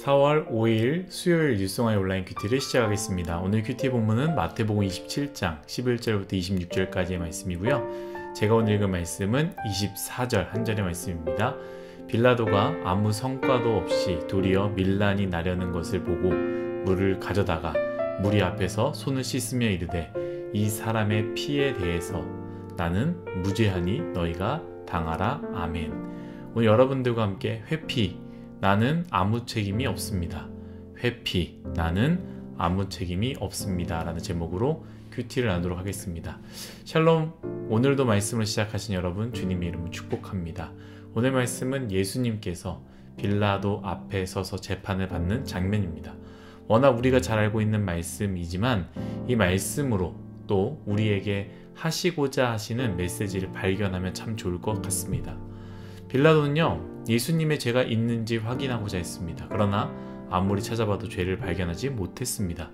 4월 5일 수요일 뉴스송아의 온라인 큐티를 시작하겠습니다. 오늘 큐티 본문은 마태복음 27장 11절부터 26절까지의 말씀이고요. 제가 오늘 읽은 말씀은 24절 한 절의 말씀입니다. 빌라도가 아무 성과도 없이 도리어 밀란이 나려는 것을 보고 물을 가져다가 무리 앞에서 손을 씻으며 이르되 이 사람의 피에 대해서 나는 무죄하니 너희가 당하라. 아멘. 오늘 여러분들과 함께 회피, 나는 아무 책임이 없습니다. 회피, 나는 아무 책임이 없습니다. 라는 제목으로 큐티를 나누도록 하겠습니다. 샬롬, 오늘도 말씀을 시작하신 여러분 주님의 이름으로 축복합니다. 오늘 말씀은 예수님께서 빌라도 앞에 서서 재판을 받는 장면입니다. 워낙 우리가 잘 알고 있는 말씀이지만 이 말씀으로 또 우리에게 하시고자 하시는 메시지를 발견하면 참 좋을 것 같습니다. 빌라도는요, 예수님의 죄가 있는지 확인하고자 했습니다. 그러나 아무리 찾아봐도 죄를 발견하지 못했습니다.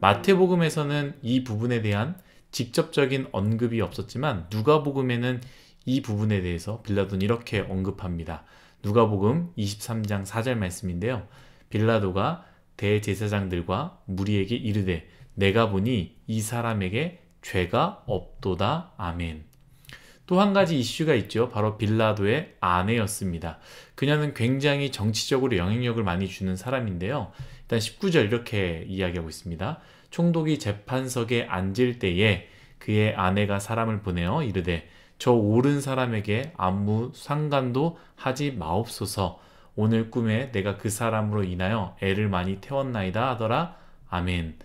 마태복음에서는 이 부분에 대한 직접적인 언급이 없었지만 누가복음에는 이 부분에 대해서 빌라도는 이렇게 언급합니다. 누가복음 23장 4절 말씀인데요. 빌라도가 대제사장들과 무리에게 이르되 내가 보니 이 사람에게 죄가 없도다. 아멘. 또 한 가지 이슈가 있죠. 바로 빌라도의 아내였습니다. 그녀는 굉장히 정치적으로 영향력을 많이 주는 사람인데요. 일단 19절 이렇게 이야기하고 있습니다. 총독이 재판석에 앉을 때에 그의 아내가 사람을 보내어 이르되 저 옳은 사람에게 아무 상관도 하지 마옵소서. 오늘 꿈에 내가 그 사람으로 인하여 애를 많이 태웠나이다 하더라. 아멘.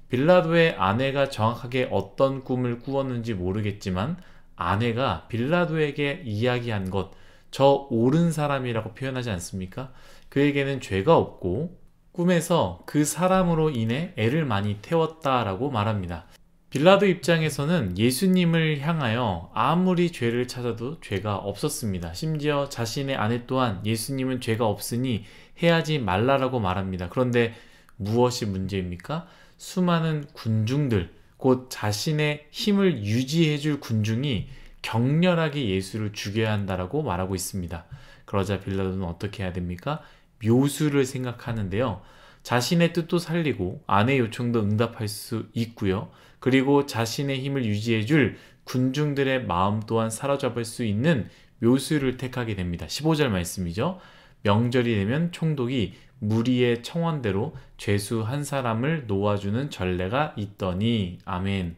빌라도의 아내가 정확하게 어떤 꿈을 꾸었는지 모르겠지만 아내가 빌라도에게 이야기한 것, 저 옳은 사람이라고 표현하지 않습니까? 그에게는 죄가 없고 꿈에서 그 사람으로 인해 애를 많이 태웠다라고 말합니다. 빌라도 입장에서는 예수님을 향하여 아무리 죄를 찾아도 죄가 없었습니다. 심지어 자신의 아내 또한 예수님은 죄가 없으니 해하지 말라라고 말합니다. 그런데 무엇이 문제입니까? 수많은 군중들, 곧 자신의 힘을 유지해줄 군중이 격렬하게 예수를 죽여야 한다라고 말하고 있습니다. 그러자 빌라도는 어떻게 해야 됩니까? 묘수를 생각하는데요. 자신의 뜻도 살리고 아내의 요청도 응답할 수 있고요. 그리고 자신의 힘을 유지해줄 군중들의 마음 또한 사로잡을 수 있는 묘수를 택하게 됩니다. 15절 말씀이죠. 명절이 되면 총독이 무리의 청원대로 죄수 한 사람을 놓아주는 전례가 있더니. 아멘.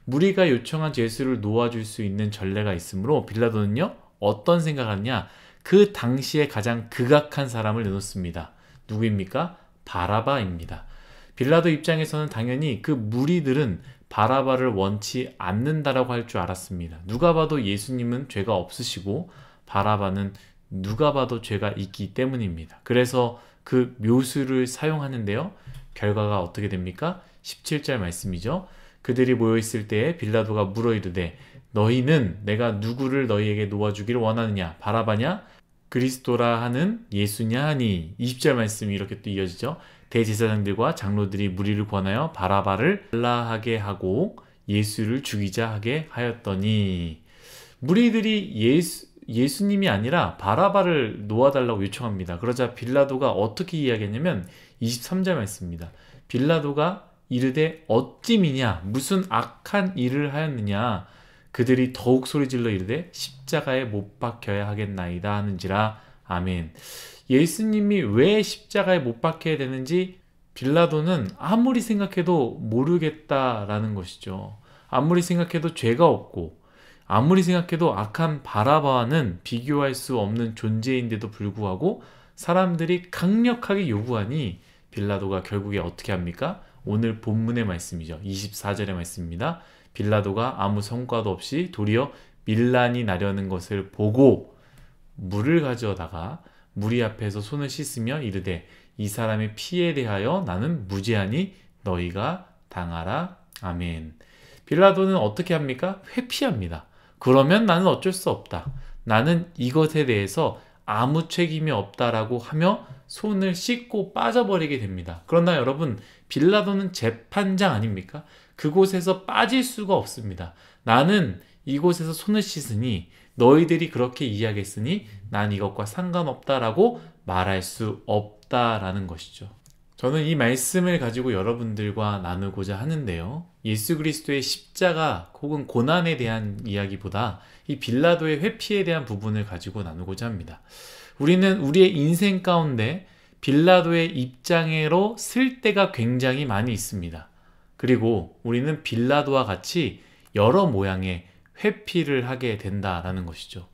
무리가 요청한 죄수를 놓아줄 수 있는 전례가 있으므로 빌라도는요, 어떤 생각을 하냐? 그 당시에 가장 극악한 사람을 내놓습니다. 누구입니까? 바라바입니다. 빌라도 입장에서는 당연히 그 무리들은 바라바를 원치 않는다라고 할 줄 알았습니다. 누가 봐도 예수님은 죄가 없으시고 바라바는 누가 봐도 죄가 있기 때문입니다. 그래서 그 묘수를 사용하는데요. 결과가 어떻게 됩니까? 17절 말씀이죠. 그들이 모여있을 때에 빌라도가 물어 이르되 너희는 내가 누구를 너희에게 놓아주기를 원하느냐? 바라바냐? 그리스도라 하는 예수냐 하니. 20절 말씀이 이렇게 또 이어지죠. 대제사장들과 장로들이 무리를 권하여 바라바를 달라하게 하고 예수를 죽이자 하게 하였더니. 무리들이 예수님이 아니라 바라바를 놓아달라고 요청합니다. 그러자 빌라도가 어떻게 이야기했냐면 23절 말씀입니다. 빌라도가 이르되 어찌 미냐? 무슨 악한 일을 하였느냐? 그들이 더욱 소리질러 이르되 십자가에 못 박혀야 하겠나이다 하는지라. 아멘. 예수님이 왜 십자가에 못 박혀야 되는지 빌라도는 아무리 생각해도 모르겠다라는 것이죠. 아무리 생각해도 죄가 없고 아무리 생각해도 악한 바라바와는 비교할 수 없는 존재인데도 불구하고 사람들이 강력하게 요구하니 빌라도가 결국에 어떻게 합니까? 오늘 본문의 말씀이죠. 24절의 말씀입니다. 빌라도가 아무 성과도 없이 도리어 밀란이 나려는 것을 보고 물을 가져다가 무리 앞에서 손을 씻으며 이르되 이 사람의 피에 대하여 나는 무죄하니 너희가 당하라. 아멘. 빌라도는 어떻게 합니까? 회피합니다. 그러면 나는 어쩔 수 없다. 나는 이것에 대해서 아무 책임이 없다라고 하며 손을 씻고 빠져버리게 됩니다. 그러나 여러분, 빌라도는 재판장 아닙니까? 그곳에서 빠질 수가 없습니다. 나는 이곳에서 손을 씻으니 너희들이 그렇게 이해하겠으니 난 이것과 상관없다라고 말할 수 없다라는 것이죠. 저는 이 말씀을 가지고 여러분들과 나누고자 하는데요. 예수 그리스도의 십자가 혹은 고난에 대한 이야기보다 이 빌라도의 회피에 대한 부분을 가지고 나누고자 합니다. 우리는 우리의 인생 가운데 빌라도의 입장으로 쓸 때가 굉장히 많이 있습니다. 그리고 우리는 빌라도와 같이 여러 모양의 회피를 하게 된다라는 것이죠.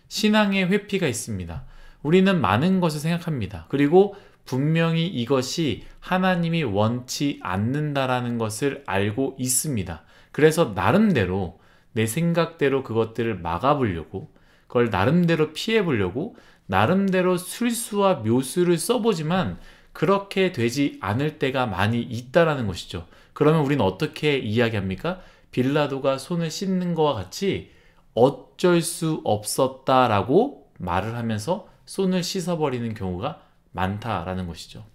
신앙의 회피가 있습니다. 우리는 많은 것을 생각합니다. 그리고 분명히 이것이 하나님이 원치 않는다라는 것을 알고 있습니다. 그래서 나름대로 내 생각대로 그것들을 막아보려고, 그걸 나름대로 피해보려고 나름대로 술수와 묘수를 써보지만 그렇게 되지 않을 때가 많이 있다라는 것이죠. 그러면 우리는 어떻게 이야기합니까? 빌라도가 손을 씻는 것과 같이 어쩔 수 없었다라고 말을 하면서 손을 씻어버리는 경우가 많다라는 것이죠.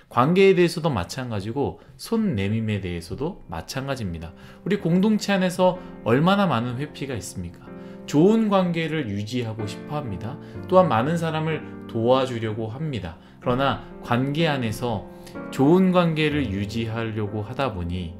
관계에 대해서도 마찬가지고 손 내밈에 대해서도 마찬가지입니다. 우리 공동체 안에서 얼마나 많은 회피가 있습니까? 좋은 관계를 유지하고 싶어 합니다. 또한 많은 사람을 도와주려고 합니다. 그러나 관계 안에서 좋은 관계를 유지하려고 하다 보니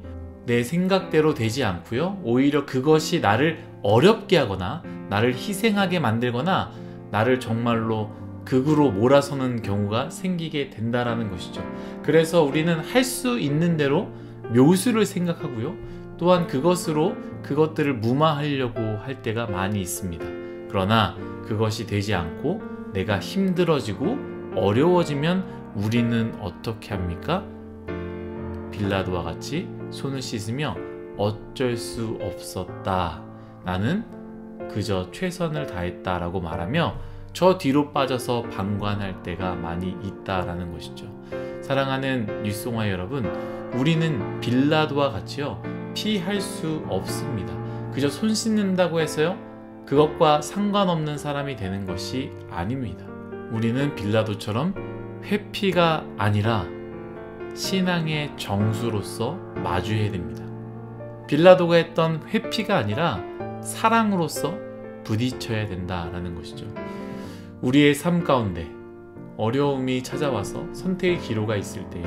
내 생각대로 되지 않고요. 오히려 그것이 나를 어렵게 하거나 나를 희생하게 만들거나 나를 정말로 극으로 몰아서는 경우가 생기게 된다라는 것이죠. 그래서 우리는 할 수 있는 대로 묘수를 생각하고요. 또한 그것으로 그것들을 무마하려고 할 때가 많이 있습니다. 그러나 그것이 되지 않고 내가 힘들어지고 어려워지면 우리는 어떻게 합니까? 빌라도와 같이 손을 씻으며 어쩔 수 없었다. 나는 그저 최선을 다했다 라고 말하며 저 뒤로 빠져서 방관할 때가 많이 있다라는 것이죠. 사랑하는 뉴송화 여러분, 우리는 빌라도와 같이요 피할 수 없습니다. 그저 손 씻는다고 해서요 그것과 상관없는 사람이 되는 것이 아닙니다. 우리는 빌라도처럼 회피가 아니라 신앙의 정수로서 마주해야 됩니다. 빌라도가 했던 회피가 아니라 사랑으로서 부딪혀야 된다라는 것이죠. 우리의 삶 가운데 어려움이 찾아와서 선택의 기로가 있을 때에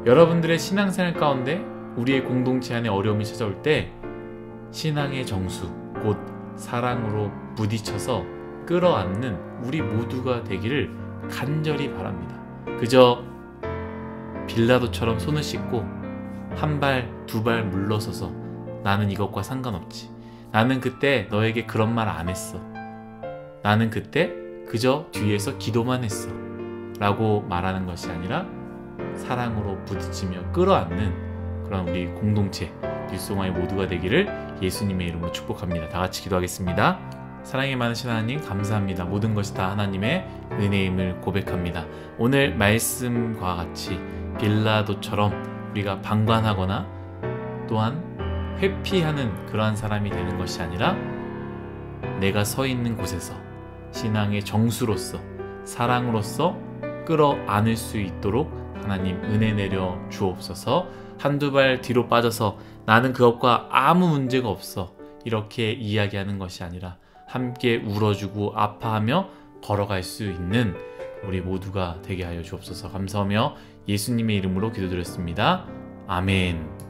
여러분들의 신앙생활 가운데 우리의 공동체 안에 어려움이 찾아올 때 신앙의 정수, 곧 사랑으로 부딪혀서 끌어안는 우리 모두가 되기를 간절히 바랍니다. 그저 빌라도처럼 손을 씻고 한 발, 두 발 물러서서 나는 이것과 상관없지. 나는 그때 너에게 그런 말 안 했어. 나는 그때 그저 뒤에서 기도만 했어. 라고 말하는 것이 아니라 사랑으로 부딪히며 끌어안는 그런 우리 공동체 뉴송화의 모두가 되기를 예수님의 이름으로 축복합니다. 다 같이 기도하겠습니다. 사랑이 많으신 하나님 감사합니다. 모든 것이 다 하나님의 은혜임을 고백합니다. 오늘 말씀과 같이 빌라도처럼 우리가 방관하거나 또한 회피하는 그러한 사람이 되는 것이 아니라 내가 서 있는 곳에서 신앙의 정수로서 사랑으로서 끌어안을 수 있도록 하나님 은혜 내려 주옵소서. 한두 발 뒤로 빠져서 나는 그것과 아무 문제가 없어 이렇게 이야기하는 것이 아니라 함께 울어주고 아파하며 걸어갈 수 있는 우리 모두가 되게 하여 주옵소서. 감사하며 예수님의 이름으로 기도드렸습니다. 아멘.